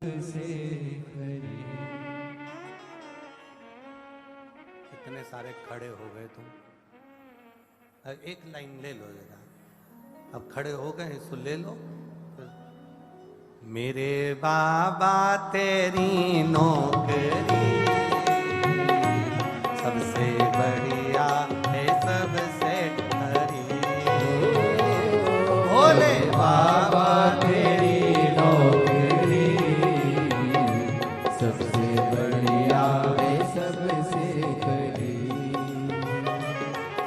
से खरी। इतने सारे खड़े हो गए तुम, एक लाइन ले लो जरा। अब खड़े हो गए इसको ले लो। मेरे बाबा तेरी नौकरी सबसे बढ़िया है सबसे खरी। भोले बाबा तेरी नौकरी सबसे बढ़िया है सबसे खरी।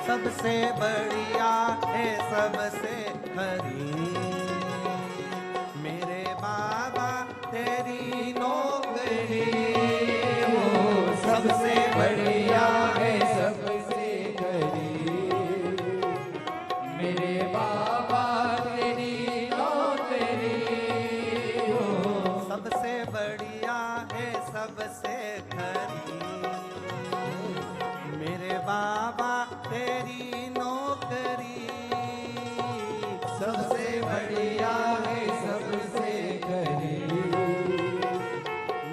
सबसे बढ़िया है सबसे खरी। मेरे बाबा तेरी नौकरी सबसे बढ़िया है सबसे खरी। मेरे बाबा तेरी नौकरी सबसे बढ़िया है सबसे खरी। मेरे बाबा तेरी नौकरी सबसे बढ़िया है सबसे खरी।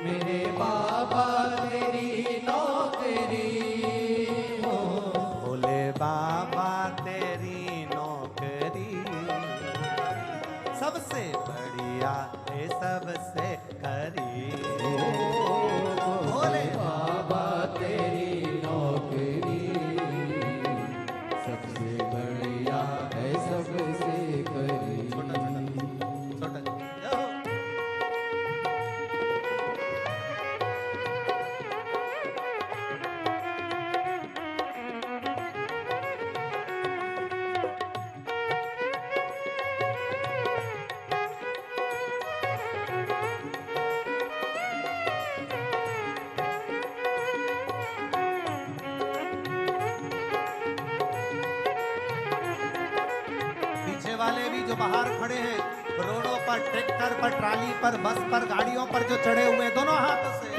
मेरे बाबा तेरी नौकरी भोले बाबा तेरी नौकरी सबसे बढ़िया है सबसे खरी। भोले बाबा तेरी नौकरी सबसे बढ़िया है सबसे खरी। छोटा छोटा पीछे वाले भी जो बाहर खड़े हैं, रोडों पर, ट्रैक्टर पर, ट्राली पर, बस पर, गाड़ियों पर जो चढ़े हुए, दोनों हाथों से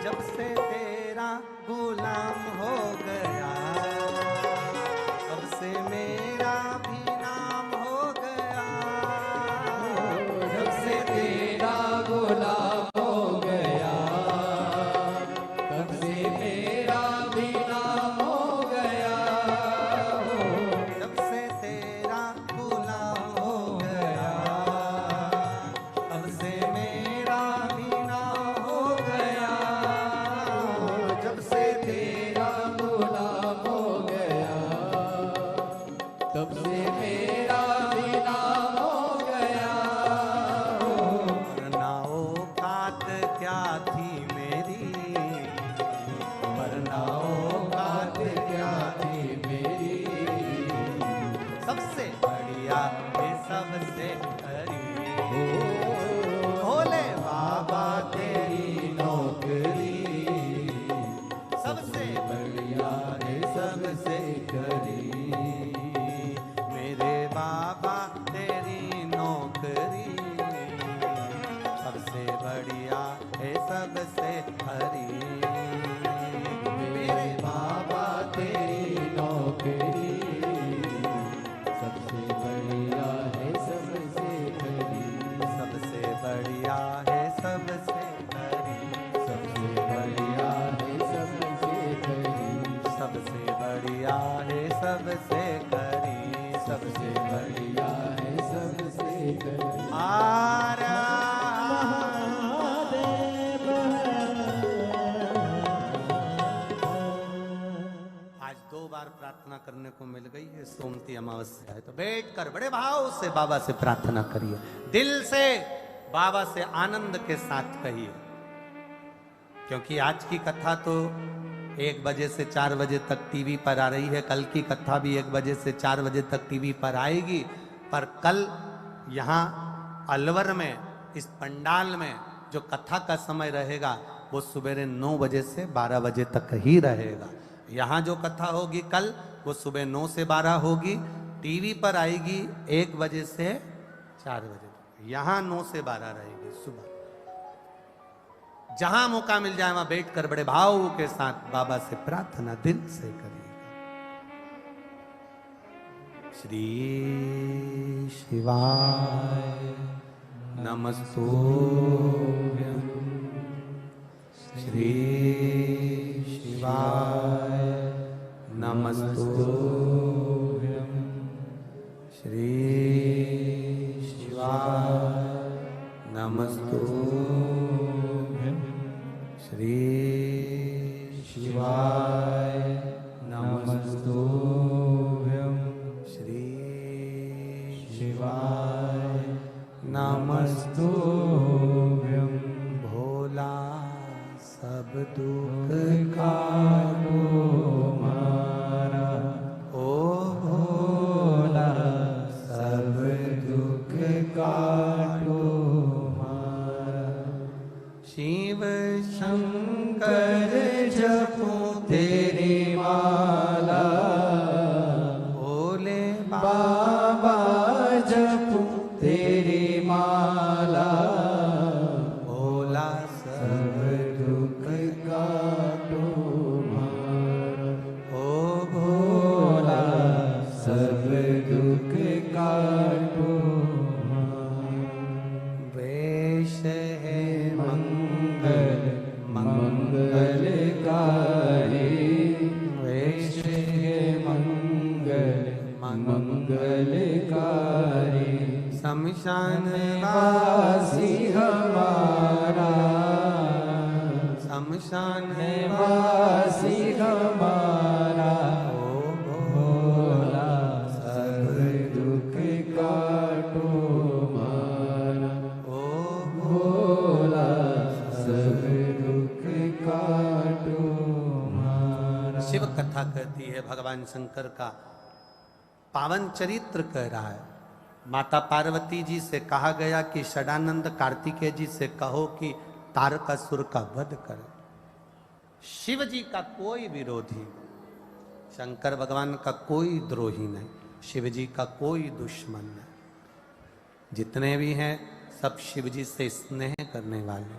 जब से तेरा गुलाम हो गया, अब से मेरा भी नाम हो गया। जब से तेरा गुलाम हो गया तब से मेरा भी नाम हो गया। जब से तेरा गुलाम हो गया, अब से मेरा भी नाम हो गया। जब से तेरा गुलाम हो गया तब से मेरा भी नाम हो गया। वरना औकात क्या थी मेरी, वरना औकात क्या थी मेरी। सबसे बढ़िया है सबसे खरी। भोले बाबा तेरी नौकरी सबसे बढ़िया है सबसे खरी। मेरे बाबा तेरी नौकरी सबसे बढ़िया है सबसे खरी। मेरे बाबा तेरी नौकरी सबसे बढ़िया है सबसे खरी। सबसे बढ़िया है सबसे खरी। सबसे बढ़िया है सबसे खरी। सबसे बढ़िया है सबसे खरी। सबसे बढ़िया है सबसे खरी। आरा आज 2 बार प्रार्थना करने को मिल गई है। सोमती अमावस्या है तो बैठ कर बड़े भाव से बाबा से प्रार्थना करिए, दिल से बाबा से आनंद के साथ कहिए। क्योंकि आज की कथा तो 1 बजे से 4 बजे तक टीवी पर आ रही है, कल की कथा भी 1 बजे से 4 बजे तक टीवी पर आएगी। पर कल यहाँ अलवर में इस पंडाल में जो कथा का समय रहेगा वो सुबह 9 बजे से 12 बजे तक ही रहेगा। यहाँ जो कथा होगी कल वो सुबह 9 से 12 होगी, टीवी पर आएगी 1 बजे से 4 बजे तक। यहाँ 9 से 12 रहेगी सुबह। जहां मौका मिल जाए वहां बैठकर बड़े भाव के साथ बाबा से प्रार्थना दिल से करिएगा। श्री शिवाय नमस्तुभ्यं, श्री शिवाय नमस्तुभ्यं, श्री शिवाय नमस्तुभ्यं, श्री शिवाय नमस्तुभ्यं, श्री शिवाय नमस्तुभ्यं। भोला सब दुख काटो मारा, ओ भोला सब दुख काटो मारा। शिव शंकर जपो तेरी माला, भोले बाबा जपो तेरी माला, भोला सब दुख काटो मारा, ओ भोला सब दुख काटो मारा। वेश है मंगल मंगलकारी, वेश है मंगल मंगलकारी। शमशान वासी हमारा, शमशान वासी हमारा, ओ भोला सब दुख काटो मारा, ओ भोला सब दुख काटो मारा। शिव कथा कहती है भगवान शंकर का पावन चरित्र कह रहा है। माता पार्वती जी से कहा गया कि षडानंद कार्तिकेय जी से कहो कि तारकासुर का वध कर। शिव जी का कोई विरोधी, शंकर भगवान का कोई द्रोही नहीं, शिव जी का कोई दुश्मन नहीं। जितने भी हैं सब शिव जी से स्नेह करने वाले,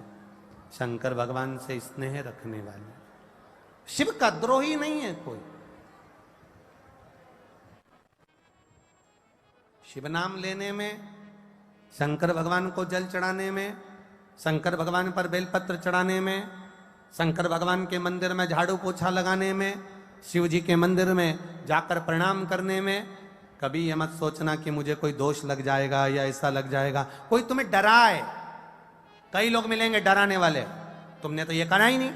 शंकर भगवान से स्नेह रखने वाले। शिव का द्रोही नहीं है कोई। शिव नाम लेने में, शंकर भगवान को जल चढ़ाने में, शंकर भगवान पर बेलपत्र चढ़ाने में, शंकर भगवान के मंदिर में झाड़ू पोछा लगाने में, शिव जी के मंदिर में जाकर प्रणाम करने में कभी ये मत सोचना कि मुझे कोई दोष लग जाएगा या ऐसा लग जाएगा। कोई तुम्हें डराए, कई लोग मिलेंगे डराने वाले, तुमने तो ये करा ही नहीं,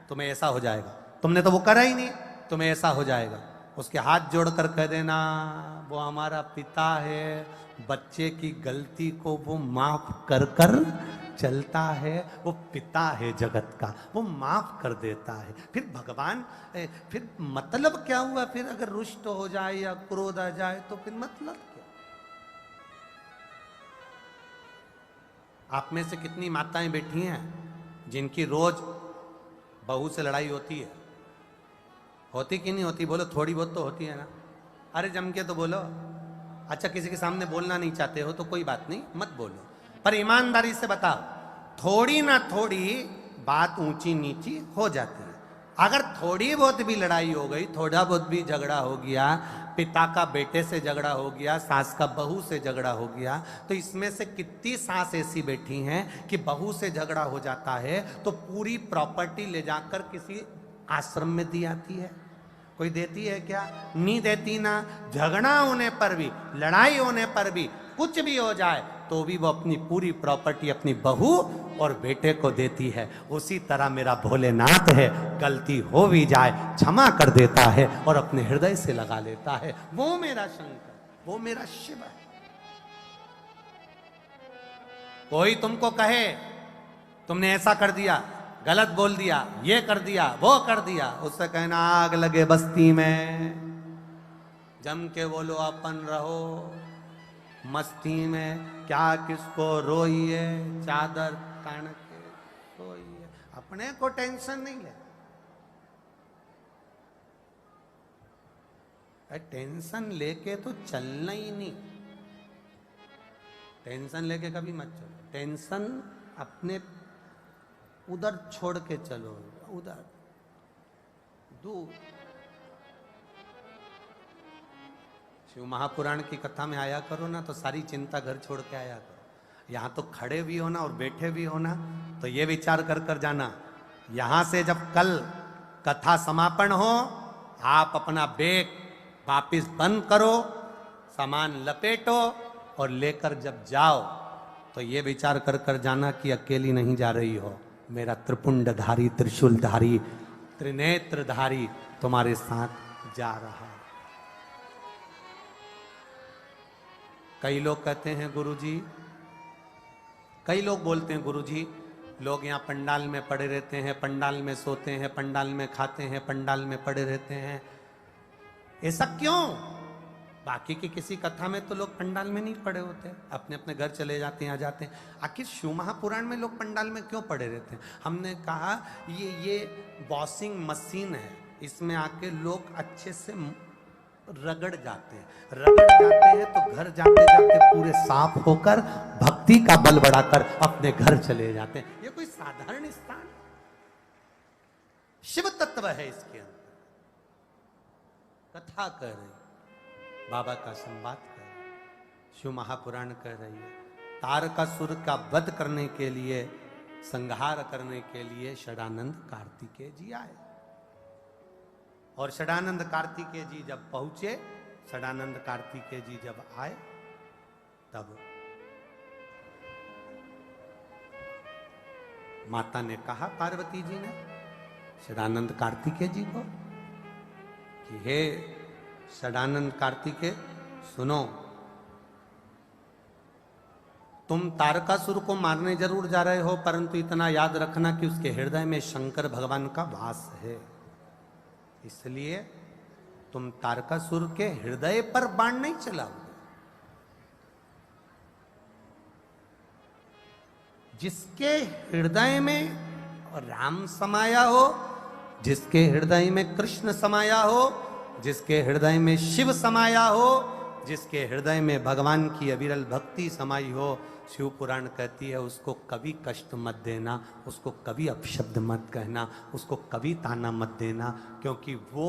तुम्हें ऐसा हो जाएगा, तुमने तो वो करा ही नहीं, तुम्हें ऐसा हो जाएगा। उसके हाथ जोड़कर कह देना वो हमारा पिता है, बच्चे की गलती को वो माफ कर कर चलता है, वो पिता है जगत का, वो माफ कर देता है। फिर भगवान फिर मतलब क्या हुआ? फिर अगर रुष्ट हो जाए या क्रोध आ जाए तो फिर मतलब क्या? आप में से कितनी माताएं बैठी हैं जिनकी रोज बहू से लड़ाई होती है? होती कि नहीं होती? बोलो, थोड़ी बहुत तो होती है ना। अरे जम के तो बोलो। अच्छा, किसी के सामने बोलना नहीं चाहते हो तो कोई बात नहीं, मत बोलो, पर ईमानदारी से बताओ, थोड़ी ना थोड़ी बात ऊंची नीची हो जाती है। अगर थोड़ी बहुत भी लड़ाई हो गई, थोड़ा बहुत भी झगड़ा हो गया, पिता का बेटे से झगड़ा हो गया, सास का बहू से झगड़ा हो गया, तो इसमें से कितनी सास ऐसी बैठी हैं कि बहू से झगड़ा हो जाता है तो पूरी प्रॉपर्टी ले जाकर किसी आश्रम में दी आती है? कोई देती है क्या? नहीं देती ना। झगड़ा होने पर भी, लड़ाई होने पर भी, कुछ भी हो जाए तो भी वो अपनी पूरी प्रॉपर्टी अपनी बहू और बेटे को देती है। उसी तरह मेरा भोलेनाथ है, गलती हो भी जाए क्षमा कर देता है और अपने हृदय से लगा लेता है। वो मेरा शंकर, वो मेरा शिव है। कोई तुमको कहे तुमने ऐसा कर दिया, गलत बोल दिया, ये कर दिया, वो कर दिया, उससे कहना आग लगे बस्ती में, जम के बोलो अपन रहो, मस्ती में क्या किसको रोइए, चादर कान के सोइए, अपने को टेंशन नहीं है। टेंशन लेके तो चलना ही नहीं, टेंशन लेके कभी मत चलो, टेंशन अपने उधर छोड़ के चलो, उधर दूर। शिव महापुराण की कथा में आया करो ना, तो सारी चिंता घर छोड़ के आया करो। यहां तो खड़े भी हो ना और बैठे भी हो ना, तो ये विचार कर कर जाना, यहां से जब कल कथा समापन हो, आप अपना बैग वापिस बंद करो, सामान लपेटो और लेकर जब जाओ तो ये विचार कर कर जाना कि अकेली नहीं जा रही हो, मेरा त्रिपुंडधारी, त्रिशूलधारी, त्रिनेत्रधारी तुम्हारे साथ जा रहा है। कई लोग कहते हैं गुरुजी, कई लोग बोलते हैं गुरुजी, लोग यहाँ पंडाल में पड़े रहते हैं, पंडाल में सोते हैं, पंडाल में खाते हैं, पंडाल में पड़े रहते हैं, ऐसा क्यों? बाकी की किसी कथा में तो लोग पंडाल में नहीं पड़े होते, अपने अपने घर चले जाते हैं, आ जाते हैं। आखिर शिव महापुराण में लोग पंडाल में क्यों पड़े रहते हैं? हमने कहा ये वॉशिंग मशीन है, इसमें आके लोग अच्छे से रगड़ जाते हैं, तो घर जाते जाते पूरे साफ होकर भक्ति का बल बढ़ाकर अपने घर चले जाते हैं। ये कोई साधारण स्थान, शिव तत्व है इसके अंदर। कथा कह रही, बाबा का संवाद कर रही, शिव महापुराण कह रही है, तारकासुर का वध करने के लिए, संहार करने के लिए षडानंद कार्तिकेय जी आए। और षडानंद कार्तिकेय जी जब पहुंचे, षडानंद कार्तिकेय जी जब आए, तब माता ने कहा, पार्वती जी ने षडानंद कार्तिकेय जी को कि हे षडानंद कार्तिकेय, सुनो, तुम तारकासुर को मारने जरूर जा रहे हो, परंतु इतना याद रखना कि उसके हृदय में शंकर भगवान का वास है, इसलिए तुम तारकासुर के हृदय पर बाण नहीं चलाओगे। जिसके हृदय में राम समाया हो, जिसके हृदय में कृष्ण समाया हो, जिसके हृदय में शिव समाया हो, जिसके हृदय में भगवान की अविरल भक्ति समाई हो, शिव पुराण कहती है उसको कभी कष्ट मत देना, उसको कभी अपशब्द मत कहना, उसको कभी ताना मत देना, क्योंकि वो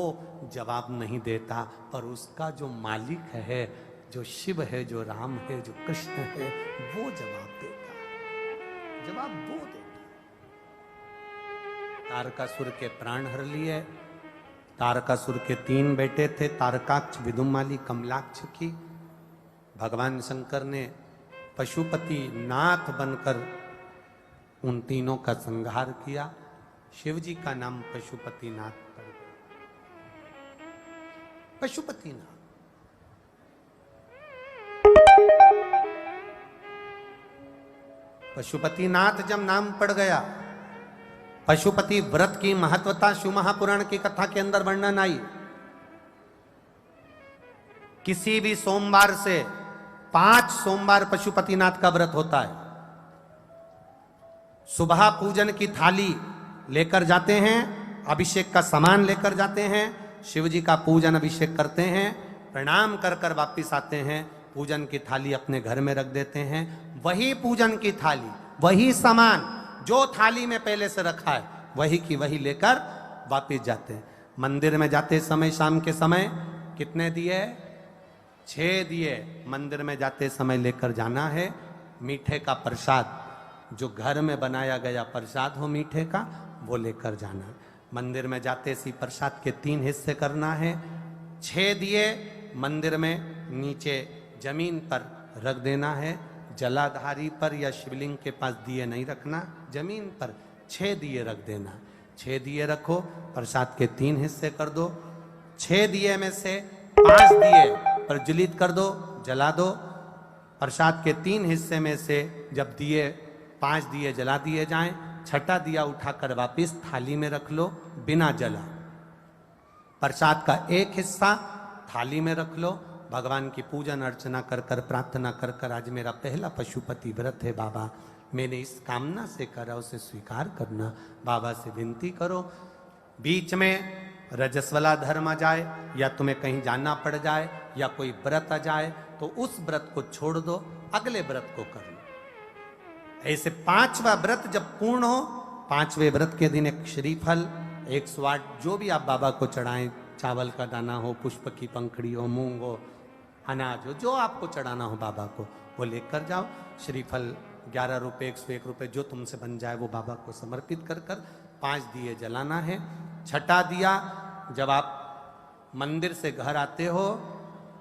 जवाब नहीं देता, पर उसका जो मालिक है, जो शिव है, जो राम है, जो कृष्ण है, वो जवाब देता है, जवाब वो देता है। तारकासुर के प्राण हर लिए। तारकासुर के 3 बेटे थे, तारकाक्ष, विदुमाली, कमलाक्ष की। भगवान शंकर ने पशुपति नाथ बनकर उन तीनों का संहार किया। शिव जी का नाम पशुपति नाथ पड़ गया। पशुपति नाथ, पशुपति नाथ जब नाम पड़ गया, पशुपति व्रत की महत्वता शिव महापुराण की कथा के अंदर वर्णन आई। किसी भी सोमवार से 5 सोमवार पशुपतिनाथ का व्रत होता है। सुबह पूजन की थाली लेकर जाते हैं, अभिषेक का सामान लेकर जाते हैं, शिव जी का पूजन अभिषेक करते हैं, प्रणाम कर कर वापिस आते हैं, पूजन की थाली अपने घर में रख देते हैं। वही पूजन की थाली, वही सामान जो थाली में पहले से रखा है, वही की वही लेकर वापिस जाते हैं। मंदिर में जाते समय, शाम के समय कितने दिए? 6 दिए मंदिर में जाते समय लेकर जाना है। मीठे का प्रसाद, जो घर में बनाया गया प्रसाद हो मीठे का, वो लेकर जाना है। मंदिर में जाते सी प्रसाद के 3 हिस्से करना है। 6 दिए मंदिर में नीचे जमीन पर रख देना है। जलाधारी पर या शिवलिंग के पास दिए नहीं रखना, जमीन पर 6 दिए रख देना। 6 दिए रखो, प्रसाद के 3 हिस्से कर दो। 6 दिए में से 5 दिए प्रज्वलित कर दो, जला दो। प्रसाद के 3 हिस्से में से जब 5 दिए जला दिए जाएं, छठा दिया उठाकर वापिस थाली में रख लो बिना जला। प्रसाद का 1 हिस्सा थाली में रख लो, भगवान की पूजन अर्चना कर कर प्रार्थना कर कर आज मेरा पहला पशुपति व्रत है बाबा, मैंने इस कामना से करा उसे स्वीकार करना। बाबा से विनती करो, बीच में रजस्वला धर्म आ जाए या तुम्हें कहीं जाना पड़ जाए या कोई व्रत आ जाए तो उस व्रत को छोड़ दो, अगले व्रत को कर लो। ऐसे 5वां व्रत जब पूर्ण हो, 5वें व्रत के दिन एक श्रीफल 108 जो भी आप बाबा को चढ़ाएं, चावल का दाना हो, पुष्प की पंखड़ी हो, मूंग हो, अनाज हो, जो आपको चढ़ाना हो बाबा को वो लेकर जाओ। श्रीफल 11 रुपये 101 रुपये जो तुमसे बन जाए वो बाबा को समर्पित कर कर 5 दिए जलाना है। छठा दिया जब आप मंदिर से घर आते हो,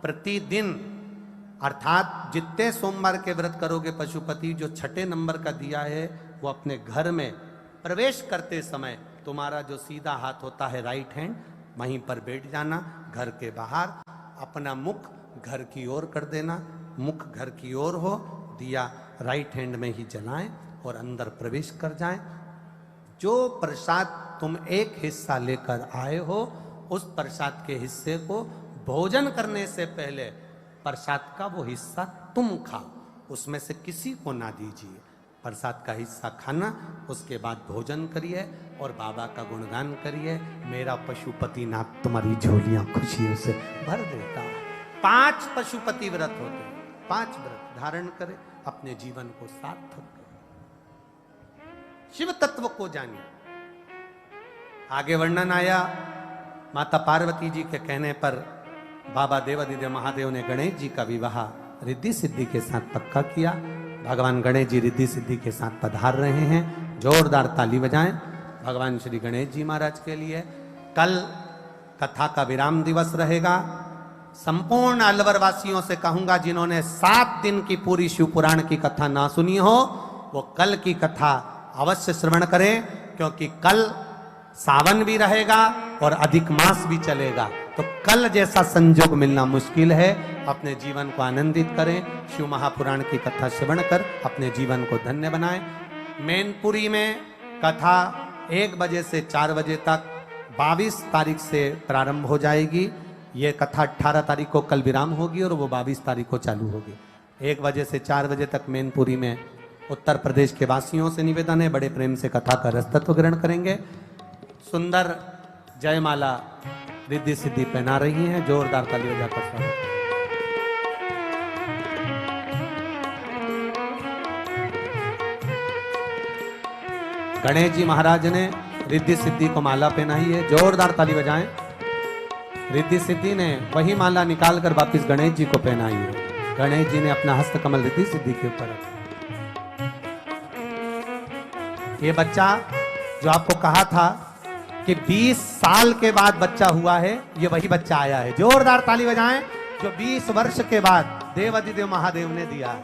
प्रतिदिन अर्थात जितने सोमवार के व्रत करोगे पशुपति, जो छठे नंबर का दिया है वो अपने घर में प्रवेश करते समय तुम्हारा जो सीधा हाथ होता है राइट हैंड, वहीं पर बैठ जाना। घर के बाहर अपना मुख घर की ओर कर देना, मुख घर की ओर हो, दिया राइट हैंड में ही जलाएं और अंदर प्रवेश कर जाएं। जो प्रसाद तुम एक हिस्सा लेकर आए हो उस प्रसाद के हिस्से को भोजन करने से पहले प्रसाद का वो हिस्सा तुम खाओ, उसमें से किसी को ना दीजिए। प्रसाद का हिस्सा खाना, उसके बाद भोजन करिए और बाबा का गुणगान करिए। मेरा पशुपति नाथ तुम्हारी झोलियां खुशियों से भर देता है। 5 पशुपति व्रत होते हैं, 5 व्रत धारण करें, अपने जीवन को सार्थक करें, शिव तत्व को जानिए। आगे वर्णन आया, माता पार्वती जी के कहने पर बाबा देवादिदेव महादेव ने गणेश जी का विवाह रिद्धि सिद्धि के साथ पक्का किया। भगवान गणेश जी रिद्धि सिद्धि के साथ पधार रहे हैं, जोरदार ताली बजाएं भगवान श्री गणेश जी महाराज के लिए। कल कथा का विराम दिवस रहेगा। संपूर्ण अलवर वासियों से कहूंगा जिन्होंने 7 दिन की पूरी शिव पुराण की कथा ना सुनी हो वो कल की कथा अवश्य श्रवण करें, क्योंकि कल सावन भी रहेगा और अधिक मास भी चलेगा, तो कल जैसा संजोग मिलना मुश्किल है। अपने जीवन को आनंदित करें, शिव महापुराण की कथा श्रवण कर अपने जीवन को धन्य बनाएं। मैनपुरी में कथा 1 बजे से 4 बजे तक 22 तारीख से प्रारंभ हो जाएगी। ये कथा 18 तारीख को कल विराम होगी और वो 22 तारीख को चालू होगी। 1 बजे से 4 बजे तक मैनपुरी में उत्तर प्रदेश के वासियों से निवेदन है, बड़े प्रेम से कथा का रसतत्व ग्रहण करेंगे। सुंदर जयमाला रिद्धि सिद्धि पहना रही हैं, जोरदार ताली बजाकर स्वागत। गणेश जी महाराज ने रिद्धि सिद्धि को माला पहनाई है, जोरदार ताली बजाएं। रिद्धि सिद्धि ने वही माला निकाल कर वापिस गणेश जी को पहनाई है। गणेश जी ने अपना हस्त कमल रिद्धि सिद्धि के ऊपर रखा। ये बच्चा जो आपको कहा था कि 20 साल के बाद बच्चा हुआ है, ये वही बच्चा आया है। जोरदार ताली बजाएं जो 20 वर्ष के बाद देवादिदेव महादेव ने दिया है।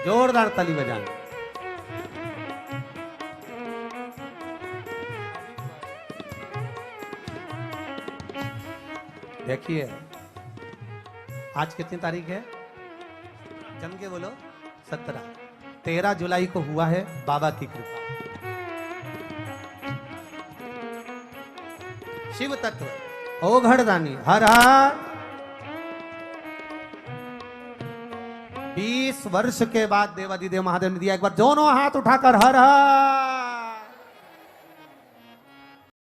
जोरदार ताली बजाएं। देखिए आज कितनी तारीख है, जम के बोलो 17। 13 जुलाई को हुआ है बाबा की कृपा। शिव तत्व ओघड़ दानी हर हर। 20 वर्ष के बाद देवादिदेव महादेव ने दिया। एक बार दोनों हाथ उठाकर हर हर।